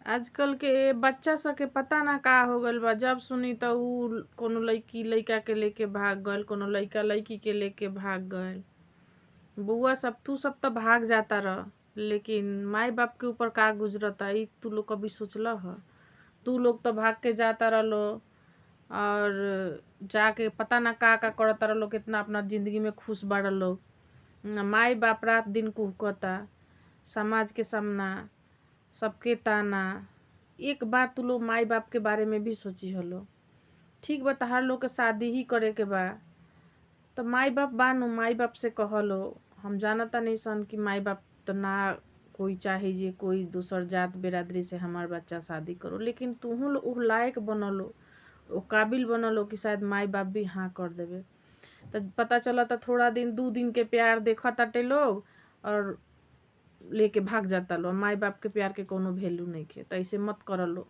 आजकल के बच्चा सब के पता ना का हो गइल बा। जब सुनी त उ कोनो लड़की लइका के लेके भाग गइल, कोनो लइका लड़की के लेके भाग गइल। बउआ सब तू सब त भाग जाता रह, लेकिन माई बाप के ऊपर का गुजरता ई तू लोग कभी सोचला ह? तू लोग तो भाग के जाता रहलो और जाके पता ना का करता रहलो, कितना अपना जिंदगी में खुश बाड़ा लोग। माई बाप रात दिन कुहकता, समाज के सामना, सबके ताना। एक बार तू लोग माई बाप के बारे में भी सोची हलो। ठीक बा, तहार लोग के शादी ही करे के बा तो माई बाप बानू, माई बाप से कहलो। हम जानता नहीं सन कि माई बाप तो ना कोई चाहे जे कोई दूसर जात बिरादरी से हमार बच्चा शादी करो, लेकिन तुहू उ लायक बनलो, ओ काबिल बनलो कि शायद माई बाप भी हाँ कर देवे। तो पता चला था थोड़ा दिन 2 दिन के प्यार देखा ताटे लोग और लेके भाग जाता लो। माई बाप के प्यार के कोनो वैल्यू नहीं खे। तो ऐसे मत करलो।